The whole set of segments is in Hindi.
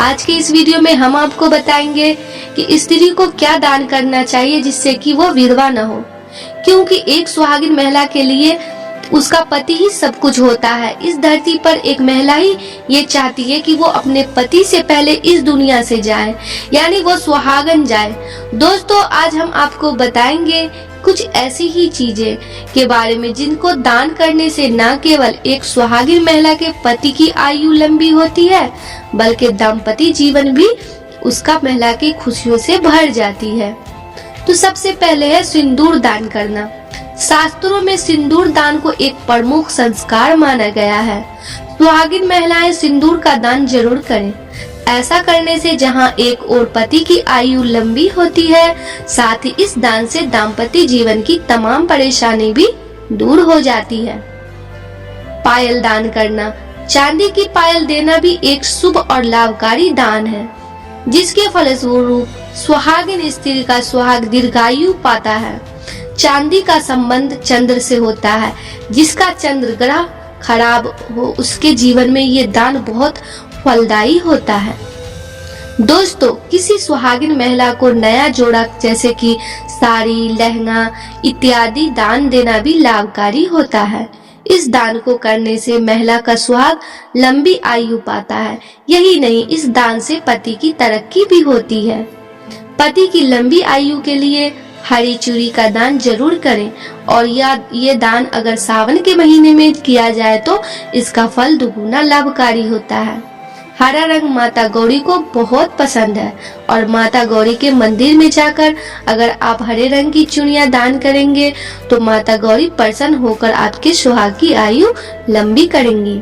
आज के इस वीडियो में हम आपको बताएंगे कि स्त्री को क्या दान करना चाहिए जिससे कि वो विधवा न हो, क्योंकि एक सुहागिन महिला के लिए उसका पति ही सब कुछ होता है। इस धरती पर एक महिला ही ये चाहती है कि वो अपने पति से पहले इस दुनिया से जाए, यानी वो सुहागन जाए। दोस्तों, आज हम आपको बताएंगे कुछ ऐसी ही चीजें के बारे में जिनको दान करने से न केवल एक सुहागिन महिला के पति की आयु लंबी होती है, बल्कि दाम्पत्य जीवन भी उसका महिला की खुशियों से भर जाती है। तो सबसे पहले है सिंदूर दान करना। शास्त्रों में सिंदूर दान को एक प्रमुख संस्कार माना गया है। सुहागिन महिलाएं सिंदूर का दान जरूर करें। ऐसा करने से जहां एक और पति की आयु लंबी होती है, साथ ही इस दान से दाम्पत्य जीवन की तमाम परेशानी भी दूर हो जाती है। पायल दान करना। चांदी की पायल देना भी एक शुभ और लाभकारी दान है, जिसके फलस्वरूप सुहागिन स्त्री का सुहाग दीर्घायु पाता है। चांदी का संबंध चंद्र से होता है, जिसका चंद्र ग्रह खराब हो उसके जीवन में ये दान बहुत फलदायी होता है। दोस्तों, किसी सुहागिन महिला को नया जोड़ा जैसे कि साड़ी, लहंगा इत्यादि दान देना भी लाभकारी होता है। इस दान को करने से महिला का सुहाग लंबी आयु पाता है। यही नहीं, इस दान से पति की तरक्की भी होती है। पति की लंबी आयु के लिए हरी चूड़ी का दान जरूर करें, और ये दान अगर सावन के महीने में किया जाए तो इसका फल दुगुना लाभकारी होता है। हरा रंग माता गौरी को बहुत पसंद है, और माता गौरी के मंदिर में जाकर अगर आप हरे रंग की चूड़ियां दान करेंगे तो माता गौरी प्रसन्न होकर आपके सुहाग की आयु लंबी करेंगी।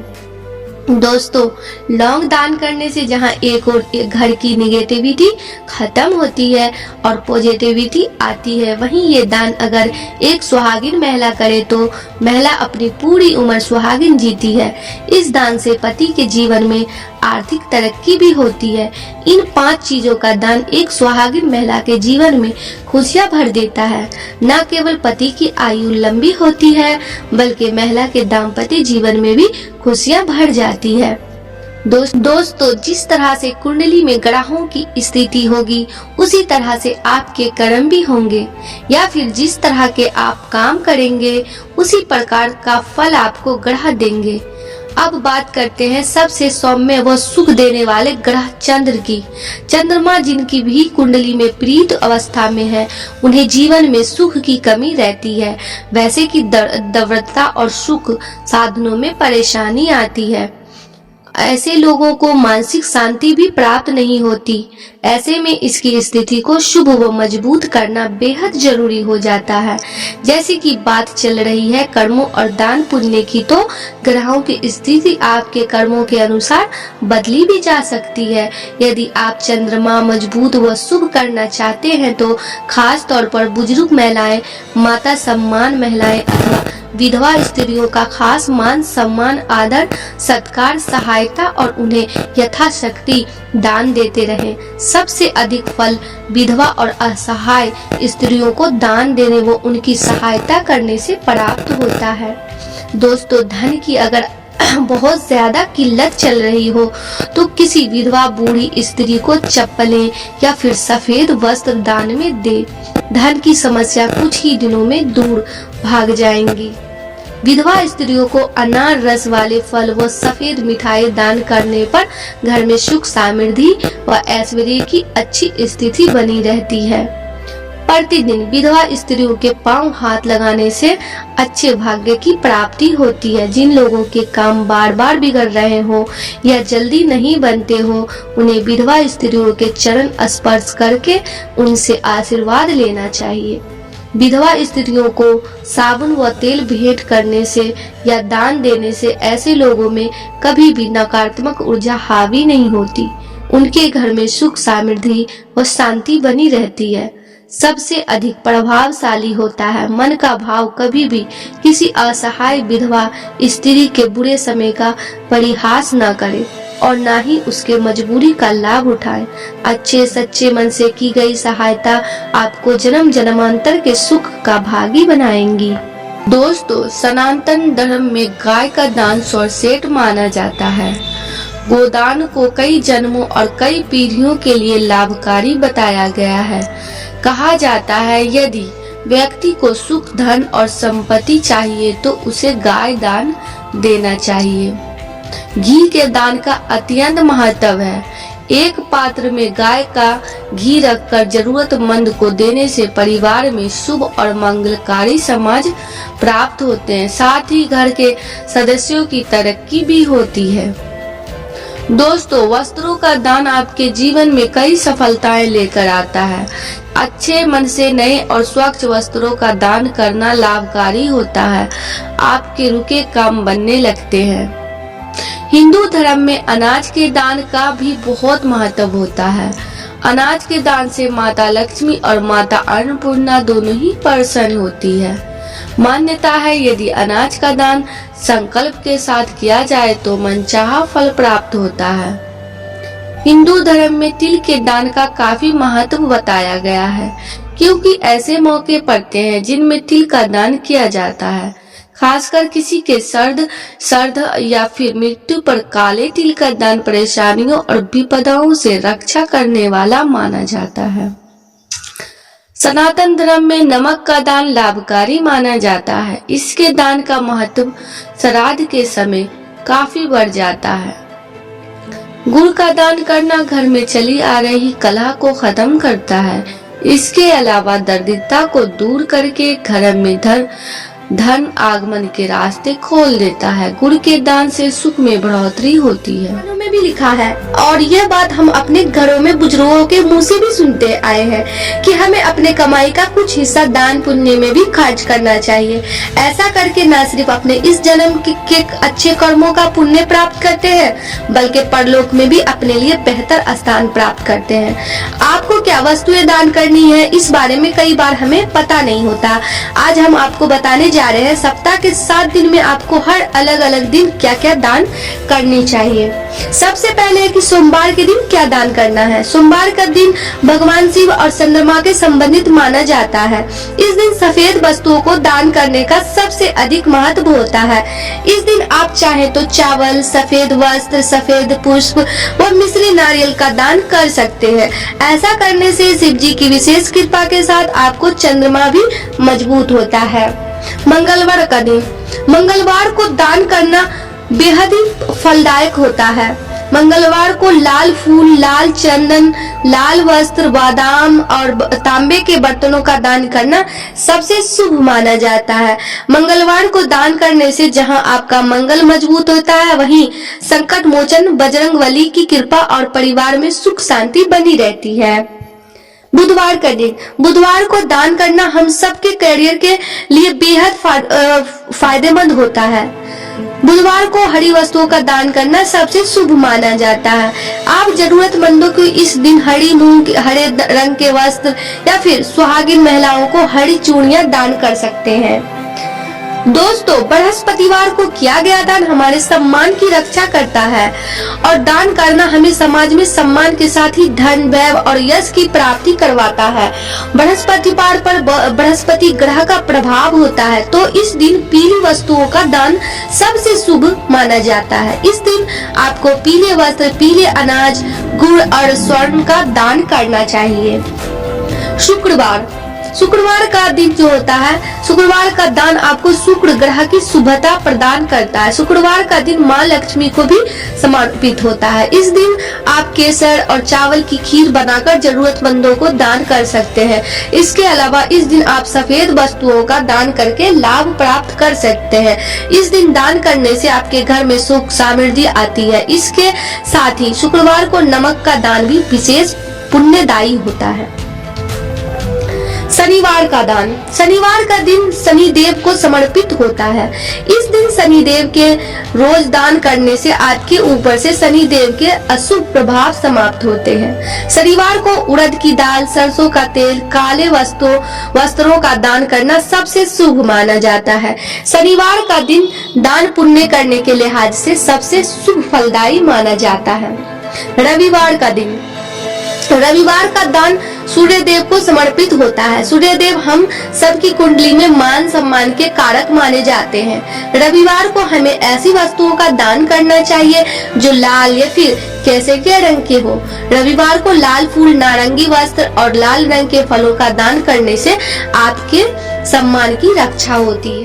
दोस्तों, लौंग दान करने से जहां एक और घर की निगेटिविटी खत्म होती है और पॉजिटिविटी आती है, वहीं ये दान अगर एक सुहागिन महिला करे तो महिला अपनी पूरी उम्र सुहागिन जीती है। इस दान से पति के जीवन में आर्थिक तरक्की भी होती है। इन 5 चीजों का दान एक सुहागिन महिला के जीवन में खुशियां भर देता है। न केवल पति की आयु लंबी होती है, बल्कि महिला के दाम्पत्य जीवन में भी खुशियां भर जाती है। दोस्तों, जिस तरह से कुंडली में ग्रहों की स्थिति होगी, उसी तरह से आपके कर्म भी होंगे, या फिर जिस तरह के आप काम करेंगे उसी प्रकार का फल आपको ग्रह देंगे। अब बात करते हैं सबसे सौम्य व सुख देने वाले ग्रह चंद्र की। चंद्रमा जिनकी भी कुंडली में प्रीत अवस्था में है, उन्हें जीवन में सुख की कमी रहती है। वैसे कि दृढ़ता और सुख साधनों में परेशानी आती है। ऐसे लोगों को मानसिक शांति भी प्राप्त नहीं होती। ऐसे में इसकी स्थिति को शुभ व मजबूत करना बेहद जरूरी हो जाता है। जैसे कि बात चल रही है कर्मों और दान पुण्य की, तो ग्रहों की स्थिति आपके कर्मों के अनुसार बदली भी जा सकती है। यदि आप चंद्रमा मजबूत व शुभ करना चाहते हैं तो खास तौर पर बुजुर्ग महिलाएं, माता सम्मान महिलाएं अथवा विधवा स्त्रियों का खास मान सम्मान, आदर, सत्कार, सहायता और उन्हें यथाशक्ति दान देते रहें। सबसे अधिक फल विधवा और असहाय स्त्रियों को दान देने व उनकी सहायता करने से प्राप्त होता है। दोस्तों, धन की अगर बहुत ज्यादा किल्लत चल रही हो तो किसी विधवा बूढ़ी स्त्री को चप्पलें या फिर सफेद वस्त्र दान में दे। धन की समस्या कुछ ही दिनों में दूर भाग जाएंगी। विधवा स्त्रियों को अनार रस वाले फल व सफेद मिठाई दान करने पर घर में सुख समृद्धि व ऐश्वर्य की अच्छी स्थिति बनी रहती है। प्रतिदिन विधवा स्त्रियों के पांव हाथ लगाने से अच्छे भाग्य की प्राप्ति होती है। जिन लोगों के काम बार बार बिगड़ रहे हो या जल्दी नहीं बनते हो, उन्हें विधवा स्त्रियों के चरण स्पर्श करके उनसे आशीर्वाद लेना चाहिए। विधवा स्त्रियों को साबुन व तेल भेंट करने से या दान देने से ऐसे लोगों में कभी भी नकारात्मक ऊर्जा हावी नहीं होती। उनके घर में सुख समृद्धि व शांति बनी रहती है। सबसे अधिक प्रभावशाली होता है मन का भाव। कभी भी किसी असहाय विधवा स्त्री के बुरे समय का परिहास न करे और ना ही उसके मजबूरी का लाभ उठाएं। अच्छे सच्चे मन से की गई सहायता आपको जन्म जन्मांतर के सुख का भागी बनाएंगी। दोस्तों, सनातन धर्म में गाय का दान सर्वश्रेष्ठ माना जाता है। गोदान को कई जन्मों और कई पीढ़ियों के लिए लाभकारी बताया गया है। कहा जाता है यदि व्यक्ति को सुख, धन और संपत्ति चाहिए तो उसे गाय दान देना चाहिए। घी के दान का अत्यंत महत्व है। एक पात्र में गाय का घी रखकर जरूरतमंद को देने से परिवार में शुभ और मंगलकारी समाज प्राप्त होते हैं। साथ ही घर के सदस्यों की तरक्की भी होती है। दोस्तों, वस्त्रों का दान आपके जीवन में कई सफलताएं लेकर आता है। अच्छे मन से नए और स्वच्छ वस्त्रों का दान करना लाभकारी होता है। आपके रुके काम बनने लगते हैं। हिंदू धर्म में अनाज के दान का भी बहुत महत्व होता है। अनाज के दान से माता लक्ष्मी और माता अन्नपूर्णा दोनों ही प्रसन्न होती है। मान्यता है यदि अनाज का दान संकल्प के साथ किया जाए तो मनचाहा फल प्राप्त होता है। हिंदू धर्म में तिल के दान का काफी महत्व बताया गया है, क्योंकि ऐसे मौके पड़ते हैं जिनमें तिल का दान किया जाता है। खासकर किसी के सर्द या फिर मृत्यु पर काले तिल का दान परेशानियों और विपदाओं से रक्षा करने वाला माना जाता है। सनातन धर्म में नमक का दान लाभकारी माना जाता है। इसके दान का महत्व श्राद्ध के समय काफी बढ़ जाता है। गुड़ का दान करना घर में चली आ रही कलह को खत्म करता है। इसके अलावा दरिद्रता को दूर करके घर में धन आगमन के रास्ते खोल देता है। गुड़ के दान से सुख में बढ़ोतरी होती है। में भी लिखा है और यह बात हम अपने घरों में बुजुर्गों के मुंह से भी सुनते आए हैं कि हमें अपने कमाई का कुछ हिस्सा दान पुण्य में भी खर्च करना चाहिए। ऐसा करके न सिर्फ अपने इस जन्म के अच्छे कर्मों का पुण्य प्राप्त करते हैं, बल्कि परलोक में भी अपने लिए बेहतर स्थान प्राप्त करते हैं। आपको क्या वस्तुएं दान करनी है, इस बारे में कई बार हमें पता नहीं होता। आज हम आपको बताने जा रहे हैं सप्ताह के 7 दिन में आपको हर अलग अलग दिन क्या क्या दान करनी चाहिए। सबसे पहले है कि सोमवार के दिन क्या दान करना है। सोमवार का दिन भगवान शिव और चंद्रमा के संबंधित माना जाता है। इस दिन सफेद वस्तुओं को दान करने का सबसे अधिक महत्व होता है। इस दिन आप चाहे तो चावल, सफेद वस्त्र, सफेद पुष्प व मिश्री नारियल का दान कर सकते हैं। ऐसा करने से शिव जी की विशेष कृपा के साथ आपको चंद्रमा भी मजबूत होता है। मंगलवार का दिन, मंगलवार को दान करना बेहद ही फलदायक होता है। मंगलवार को लाल फूल, लाल चंदन, लाल वस्त्र, बादाम और तांबे के बर्तनों का दान करना सबसे शुभ माना जाता है। मंगलवार को दान करने से जहां आपका मंगल मजबूत होता है, वहीं संकट मोचन बजरंगबली की कृपा और परिवार में सुख शांति बनी रहती है। बुधवार का दिन, बुधवार को दान करना हम सबके करियर के लिए बेहद फायदेमंद होता है। बुधवार को हरी वस्तुओं का दान करना सबसे शुभ माना जाता है। आप जरूरतमंदों को इस दिन हरी मूंग, हरे रंग के वस्त्र या फिर सुहागिन महिलाओं को हरी चूड़ियां दान कर सकते हैं। दोस्तों, बृहस्पतिवार को किया गया दान हमारे सम्मान की रक्षा करता है और दान करना हमें समाज में सम्मान के साथ ही धन, वैभव और यश की प्राप्ति करवाता है। बृहस्पतिवार पर बृहस्पति ग्रह का प्रभाव होता है, तो इस दिन पीली वस्तुओं का दान सबसे शुभ माना जाता है। इस दिन आपको पीले वस्त्र, पीले अनाज, गुड़ और स्वर्ण का दान करना चाहिए। शुक्रवार का दिन जो होता है, शुक्रवार का दान आपको शुक्र ग्रह की शुभता प्रदान करता है। शुक्रवार का दिन माँ लक्ष्मी को भी समर्पित होता है। इस दिन आप केसर और चावल की खीर बनाकर जरूरतमंदों को दान कर सकते हैं। इसके अलावा इस दिन आप सफेद वस्तुओं का दान करके लाभ प्राप्त कर सकते हैं। इस दिन दान करने से आपके घर में सुख समृद्धि आती है। इसके साथ ही शुक्रवार को नमक का दान भी विशेष पुण्यदायी होता है। शनिवार का दान, शनिवार का दिन शनि देव को समर्पित होता है। इस दिन शनि देव के रोज दान करने से आपके ऊपर से शनि देव के अशुभ प्रभाव समाप्त होते हैं। शनिवार को उड़द की दाल, सरसों का तेल, काले वस्त्रों का दान करना सबसे शुभ माना जाता है। शनिवार का दिन दान पुण्य करने के लिहाज से सबसे शुभ फलदायी माना जाता है। रविवार का दिन, रविवार का दान सूर्य देव को समर्पित होता है। सूर्य देव हम सबकी कुंडली में मान सम्मान के कारक माने जाते हैं। रविवार को हमें ऐसी वस्तुओं का दान करना चाहिए जो लाल या फिर कैसे के रंग के हो। रविवार को लाल फूल, नारंगी वस्त्र और लाल रंग के फलों का दान करने से आपके सम्मान की रक्षा होती है।